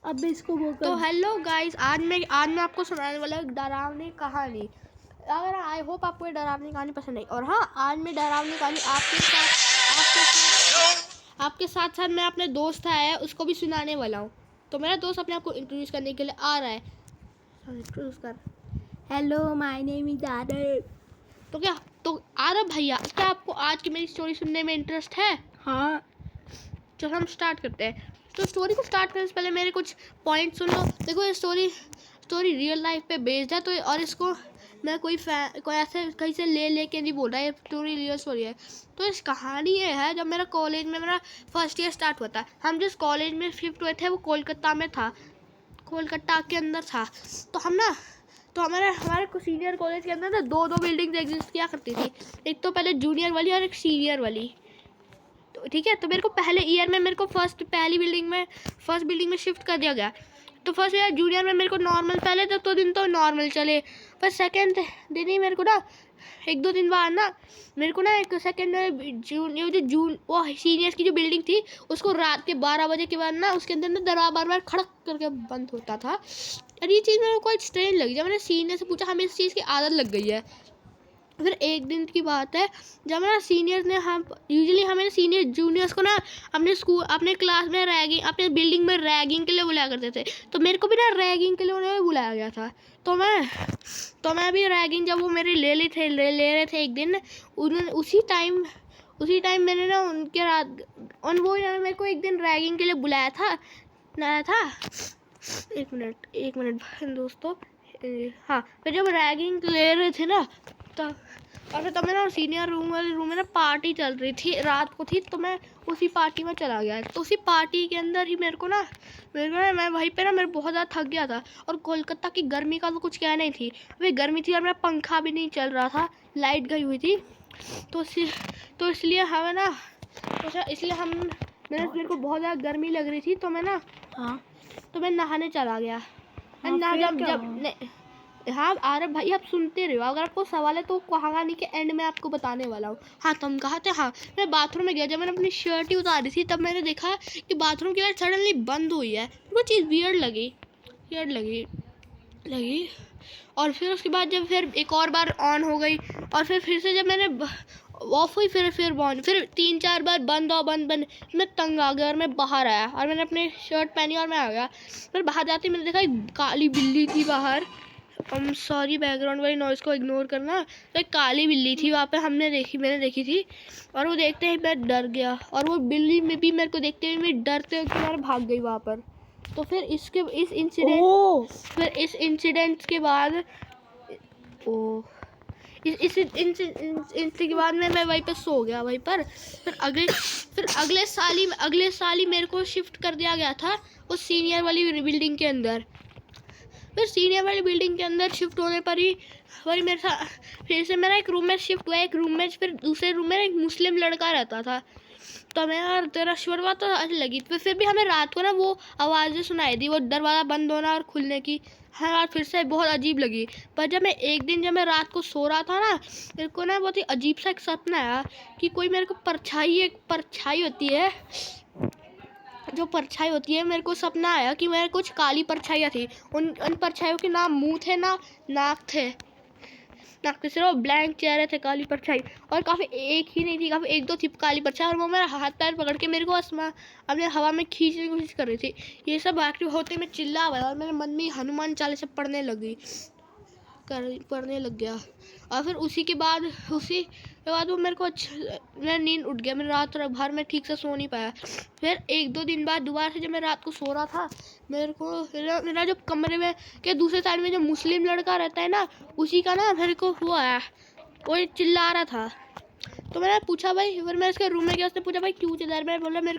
अब इसको वो तो हेलो गाइस, आज मैं आपको सुनाने वाला एक डरावनी कहानी। अगर आई होप आपको ये डरावनी कहानी पसंद आई। और हाँ, आज मैं डरावनी कहानी आपके साथ साथ मैं अपने दोस्त है उसको भी सुनाने वाला हूँ। तो मेरा दोस्त अपने आप को इंट्रोड्यूस करने के लिए आ रहा है। इंट्रोड्यूस कर। Hello, my name is Aarav. तो आरव भैया, क्या आपको आज की मेरी स्टोरी सुनने में इंटरेस्ट है? हाँ। चलो हम स्टार्ट करते हैं। तो स्टोरी को स्टार्ट करने से पहले मेरे कुछ पॉइंट सुन लो। देखो, ये स्टोरी रियल लाइफ पे बेस्ड है। तो और इसको मैं कोई ऐसे कहीं से लेके नहीं बोल रहा है। ये स्टोरी रियल स्टोरी है। तो इस कहानी ये है, जब मेरा कॉलेज में मेरा फर्स्ट ईयर स्टार्ट हुआ था, हम जिस कॉलेज में शिफ्ट हुए थे वो कोलकाता में था, कोलकाता के अंदर था। तो हमारे सीनियर कॉलेज के अंदर ना दो बिल्डिंग्स एग्जिस्ट किया करती थी। एक तो पहले जूनियर वाली और एक सीनियर वाली। तो ठीक है, तो मेरे को पहले ईयर में मेरे को फर्स्ट बिल्डिंग में शिफ्ट कर दिया गया। तो फर्स्ट ईयर जूनियर में मेरे को नॉर्मल, पहले तो दिन तो नॉर्मल चले, पर सेकेंड दिन ही मेरे को ना एक दो दिन बाद ना मेरे को ना एक सेकेंड वो सीनियर्स की जो बिल्डिंग थी उसको रात के 12 बजे के बाद ना उसके अंदर ना दरवाजा बार बार खड़क करके बंद होता था। और ये चीज़ मेरे को एक स्ट्रेंज लगी। जब मैंने सीनियर से पूछा, हमें इस चीज़ की आदत लग गई है। फिर एक दिन की बात है, जब ना सीनियर्स ने हमें सीनियर जूनियर्स को ना अपने क्लास में रैगिंग, अपने बिल्डिंग में रैगिंग के लिए बुलाया करते थे। तो मेरे को भी ना रैगिंग के लिए उन्हें बुलाया गया था। तो मैं भी रैगिंग, जब वो मेरे ले रहे थे एक दिन, उसी टाइम मैंने ना वो मेरे को एक दिन रैगिंग के लिए बुलाया था। एक मिनट दोस्तों। हाँ, फिर जब रैगिंग ले रहे थे ना, तब मैं ना सीनियर रूम में ना पार्टी चल रही थी, रात को थी। तो मैं उसी पार्टी में चला गया। तो उसी पार्टी के अंदर ही मेरे को ना मैं वहीं पे ना मेरे बहुत ज़्यादा थक गया था। और कोलकाता की गर्मी का तो कुछ कहना ही थी। अभी गर्मी थी और मेरा पंखा भी नहीं चल रहा था, लाइट गई हुई थी। तो इसलिए हमें ना मेरे को बहुत ज़्यादा गर्मी लग रही थी। तो मैं नहाने चला गया। हाँ आरव भाई, आप सुनते रहो। अगर आपको सवाल है तो कहानी के एंड में आपको बताने वाला हूँ। हाँ, तुम कहा थे। हाँ, मैं बाथरूम में गया। जब मैंने अपनी शर्ट ही उतारी थी, तब मैंने देखा कि बाथरूम की लाइट सडनली बंद हुई है। वो चीज़ वियर्ड लगी। और फिर उसके बाद जब फिर एक और बार ऑन हो गई, और फिर से जब मैंने ऑफ हुई, फिर बंद, फिर 3-4 बार बंद मैं तंग आ गया और मैं बाहर आया और मैंने अपनी शर्ट पहनी और मैं आ गया। फिर बाहर जाते मैंने देखा एक काली बिल्ली थी बाहर। सॉरी, बैकग्राउंड वाली नॉइज़ को इग्नोर करना। तो एक काली बिल्ली थी वहाँ पे, मैंने देखी थी। और वो देखते ही मैं डर गया, और वो बिल्ली में भी मेरे को देखते हुए मैं डरते हुए भाग गई वहाँ पर। तो फिर इस इंसिडेंट के बाद के बाद मैं वहीं पे सो गया वहीं पर। फिर अगले साल ही मेरे को शिफ्ट कर दिया गया था उस सीनियर वाली बिल्डिंग के अंदर। फिर सीनियर वाली बिल्डिंग के अंदर शिफ्ट होने पर ही मेरे साथ फिर से मेरा एक रूममेट शिफ्ट हुआ। एक रूममेट, फिर दूसरे रूम में एक मुस्लिम लड़का रहता था। तो मैं यार तेरा शुरुआत तो अच्छी लगी। फिर भी हमें रात को ना वो आवाज़ें सुनाई दी, वो दरवाज़ा बंद होना और खुलने की। हाँ यार, फिर से बहुत अजीब लगी। पर जब मैं रात को सो रहा था ना, मेरे को ना बहुत ही अजीब सा एक सपना आया कि कोई मेरे को परछाई होती है, मेरे को सपना आया कि मेरे कुछ काली परछाइयाँ थी। उन परछाइयों के नाम मुंह थे ना नाक थे। सिर्फ ब्लैंक चेहरे थे, काली परछाई। और काफ़ी एक ही नहीं थी, काफ़ी एक दो थी काली परछाई। और वो मेरा हाथ पैर पकड़ के मेरे को अपने हवा में खींचने की कोशिश कर रही थी। ये सब एक्टिव होते मैं चिल्ला गया और मेरे मन में हनुमान चालीसा पढ़ने लग गया। और फिर उसी के बाद वो मेरे को मेरा नींद उठ गया। मैं रात भर में ठीक से सो नहीं पाया। फिर 1-2 दिन बाद दोबारा से जब मैं रात को सो रहा था, मेरे को मेरा जो कमरे में के दूसरे साइड में जो मुस्लिम लड़का रहता है ना, उसी का ना मेरे को हुआ है, वो चिल्ला रहा था। तो मैंने पूछा भाई, फिर मैं इसके रूम में गया। उसने पूछा भाई क्यों चिल्ला रहा है। मैं बोला मेरे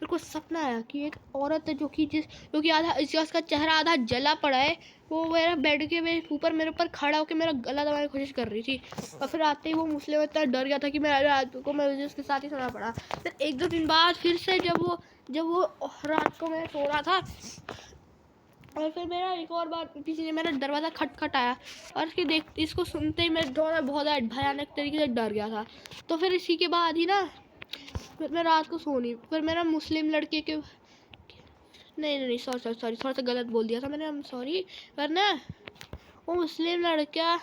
को सपना आया कि एक औरत है जो कि आधा उसका चेहरा आधा जला पड़ा है। वो मेरा बेड के ऊपर मेरे ऊपर खड़ा होकर मेरा गला दबाने की कोशिश कर रही थी। और फिर आते ही वो मुस्लिम इतना डर गया था कि मैं उसके साथ ही सोना पड़ा। फिर 1-2 दिन बाद फिर से जब वो रात को मैं सो रहा था, और फिर मेरा एक और बार किसी ने मेरा दरवाज़ा खटखटाया। और इसको सुनते ही मैं बहुत भयानक तरीके से डर गया था। तो फिर इसी के बाद ही ना फिर मैं रात को सो नहीं। फिर मेरा मुस्लिम लड़के के नहीं नहीं सॉरी सॉरी सॉरी, थोड़ा सा गलत बोल दिया था मैंने, हम सॉरी। वरना वो मुस्लिम लड़का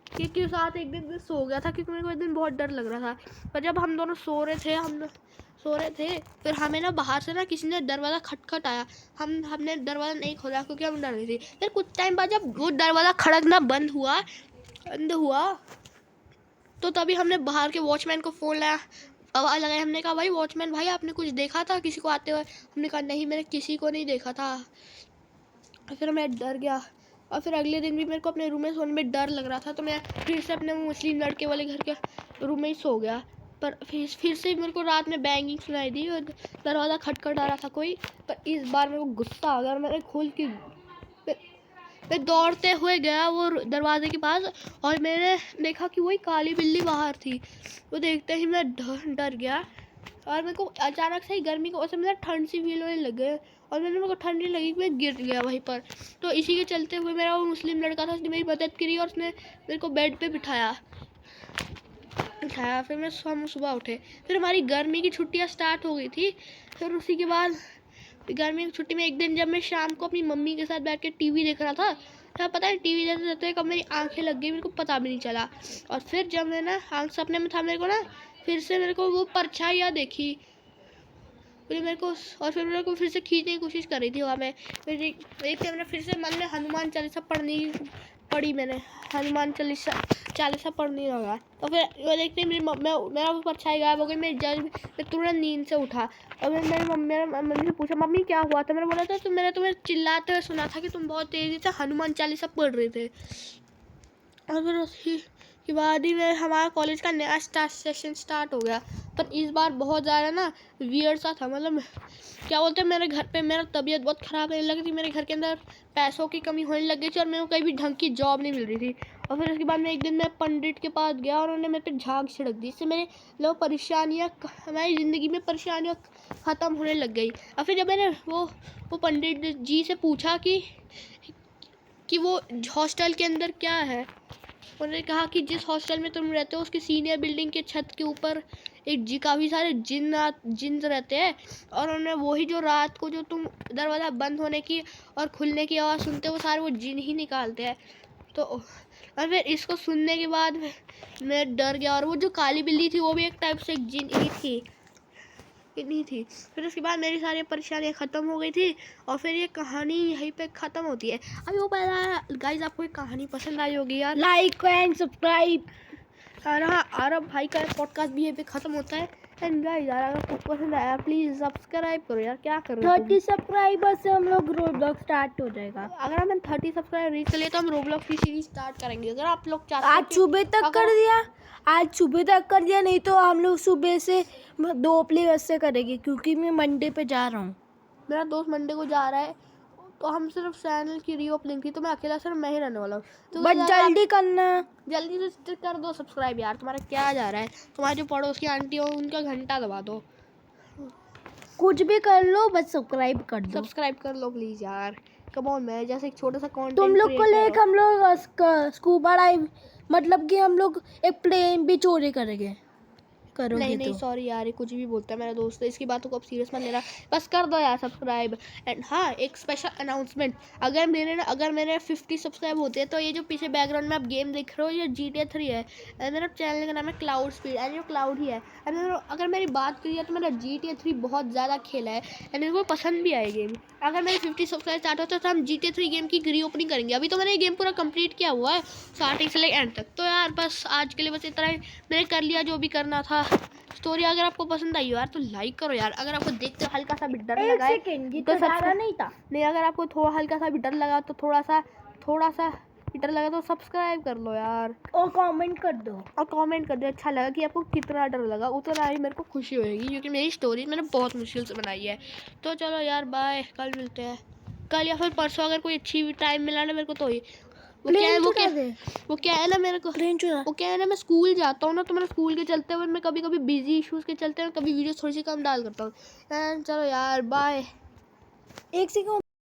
के साथ एक दिन मैं सो गया था, क्योंकि मेरे को एक दिन बहुत डर लग रहा था। पर जब हम दोनों सो रहे थे, फिर हमें ना बाहर से ना किसी ने दरवाज़ा खटखटाया। हमने दरवाज़ा नहीं खोला क्योंकि हम डर रहे थे। फिर कुछ टाइम बाद जब वो दरवाज़ा खड़कना बंद हुआ तो तभी हमने बाहर के वॉचमैन को फ़ोन लाया, आवाज़ लगाई। हमने कहा भाई वॉचमैन भाई, आपने कुछ देखा था किसी को आते हुए? हमने कहा नहीं, मैंने किसी को नहीं देखा था। फिर मैं डर गया, और फिर अगले दिन भी मेरे को अपने रूम में सोने में डर लग रहा था, तो मैं फिर से अपने मुस्लिम लड़के वाले घर के रूम में ही सो गया। पर फिर से मेरे को रात में बैंगिंग सुनाई दी और दरवाज़ा खटखटा रहा था कोई। पर इस बार मेरे को गुस्सा आ गया और मैंने खोल के मैं दौड़ते हुए गया वो दरवाजे के पास, और मैंने देखा कि वही काली बिल्ली बाहर थी। वो देखते ही मैं डर गया, और मेरे को अचानक से ही गर्मी को वजह से मेरा ठंड सी फील होने लग गई, और मेरे को ठंड नहीं लगी, मैं गिर गया वहीं पर। तो इसी के चलते हुए मेरा वो मुस्लिम लड़का था, उसने मेरी मदद करी और उसने मेरे को बेड पे बिठाया। फिर हम सुबह उठे, फिर हमारी गर्मी की छुट्टियाँ स्टार्ट हो गई थी। फिर उसी के बाद गर्मी की छुट्टी में एक दिन जब मैं शाम को अपनी मम्मी के साथ बैठ के टीवी देख रहा था, तो पता है टीवी देखते देखते कब मेरी आंखें लग गई, मेरे को पता भी नहीं चला। और फिर जब मैं ना आंख सपने में था, मेरे को ना फिर से मेरे को वो परछाइयाँ देखी, फिर मेरे को, और फिर मेरे को फिर से खींचने की कोशिश कर रही थी वहाँ में। मैंने फिर से मन में हनुमान चालीसा पढ़ी मैंने, हनुमान चालीसा पढ़नी लगा। तो फिर वो देखते मेरा वो परछाई गायब हो गई। मैं तुरंत नींद से उठा, और मेरी मम्मी से पूछा मम्मी क्या हुआ था? मैंने बोला था तो मैंने तुम्हें चिल्लाते हुए सुना था कि तुम बहुत तेज़ी से हनुमान चालीसा पढ़ रहे थे। और फिर उसकी के बाद ही हमारा कॉलेज का नया सेशन स्टार्ट हो गया। पर इस बार बहुत ज़्यादा ना वियर्ड सा था, मतलब क्या बोलते हैं, मेरे घर पे मेरा तबीयत बहुत ख़राब रहने लगी थी, मेरे घर के अंदर पैसों की कमी होने लग गई थी, और मेरे को कहीं भी ढंग की जॉब नहीं मिल रही थी। और फिर उसके बाद मैं एक दिन मैं पंडित के पास गया, और उन्होंने मेरे पे झाग छिड़क दी। इससे मेरे परेशानियाँ, हमारी ज़िंदगी में परेशानियाँ ख़त्म होने लग गई। और फिर जब मैंने वो पंडित जी से पूछा कि वो हॉस्टल के अंदर क्या है, उन्होंने कहा कि जिस हॉस्टल में तुम रहते हो उसकी सीनियर बिल्डिंग के छत के ऊपर काफ़ी सारे जिन रहते हैं, और उन्होंने वही जो रात को जो तुम दरवाज़ा बंद होने की और खुलने की आवाज़ सुनते हो, वो सारे वो जिन ही निकालते हैं। तो और फिर इसको सुनने के बाद मैं डर गया, और वो जो काली बिल्ली थी वो भी एक टाइप से एक जिन ही थी, इतनी थी। फिर उसके बाद मेरी सारी परेशानियाँ ख़त्म हो गई थी, और फिर ये कहानी यहीं पे ख़त्म होती है। अभी वो पहला गाइस, आपको एक कहानी पसंद आई होगी यार, लाइक एंड सब्सक्राइब। और हाँ, आरब भाई का पॉडकास्ट भी यहीं पे ख़त्म होता है। एंड गाइस यार, अगर आपको पसंद आया प्लीज़ सब्सक्राइब करो यार, क्या कर रहे हो तुम? 30 सब्सक्राइबर से हम लोग रोब्लॉक्स स्टार्ट हो जाएगा। अगर हम 30 सब्सक्राइबर रीच कर लिए तो हम रोब्लॉक्स की सीरीज स्टार्ट करेंगे। अगर आप लोग चाहते आज सुबह तक कर दिया, नहीं तो हम लोग सुबह से 2 प्ले से करेंगे, क्योंकि मैं मंडे पे जा रहा हूँ। मेरा दोस्त मंडे को जा रहा है, तो हम सिर्फ चैनल की रीओपनिंग थी, तो मैं अकेला सिर्फ मैं ही रहने वाला हूँ। तो बट जल्दी करना, जल्दी से कर दो सब्सक्राइब यार, तुम्हारा क्या जा रहा है? तुम्हारे जो पड़ोस की आंटी हो उनका घंटा दबा दो, कुछ भी कर लो, बस सब्सक्राइब कर दो। सब्सक्राइब कर लो प्लीज़ यार, कम ऑन। मैं जैसे एक छोटा सा कंटेंट तुम लोग को लेकर हम लोग स्कूबा डाइव, मतलब कि हम लोग एक प्लेन भी चोरी करेंगे, करोगे नहीं तो। सॉरी यार, ये कुछ भी बोलता है मेरा दोस्त, इसकी बातों को अब सीरियस मत लेना, बस कर दो यार सब्सक्राइब। एंड हाँ, एक स्पेशल अनाउंसमेंट, अगर मेरे 50 सब्सक्राइब होते हैं तो ये जो पीछे बैकग्राउंड में आप गेम देख रहे हो ये GTA 3 है, एंड मेरा चैनल का नाम है क्लाउड स्पीड, एंड ये क्लाउड ही है। एंड अगर मेरी बात करिए तो मेरा GTA 3 बहुत ज़्यादा खेला है, एंड मेरे को पसंद भी आए गेम। अगर मेरे 50 सब्सक्राइब स्टार्ट होता है तो हम GTA 3 गेम की रीओपनिंग करेंगे। अभी तो मैंने ये गेम पूरा कंप्लीट किया हुआ है स्टार्टिंग से लेकर एंड तक। तो यार बस आज के लिए बस इतना ही, मैंने कर लिया जो भी करना था। स्टोरी अगर आपको पसंद आई हो यार तो लाइक करो यार, अगर आपको देखते हल्का सा भी डर लगा है तो ज़्यादा नहीं था, नहीं, अगर आपको थोड़ा हल्का सा भी डर लगा तो थोड़ा सा डर लगा तो सब्सक्राइब कर लो यार, और कमेंट कर दो, अच्छा लगा कि आपको कितना डर लगा, उतना ही मेरे को खुशी होगी, क्योंकि मेरी स्टोरी मैंने बहुत मुश्किल से बनाई है। तो चलो यार बाय, कल मिलते हैं, कल या फिर परसों, अगर कोई अच्छी टाइम मिला ना मेरे को तो ही। वो क्या है ना मैं स्कूल जाता हूँ ना, तो मेरे स्कूल के चलते हुए मैं कभी कभी बिजी इश्यूज़ के चलते हुए कभी वीडियो थोड़ी सी कम डाल करता हूँ। चलो यार बाय। एक सेकंड।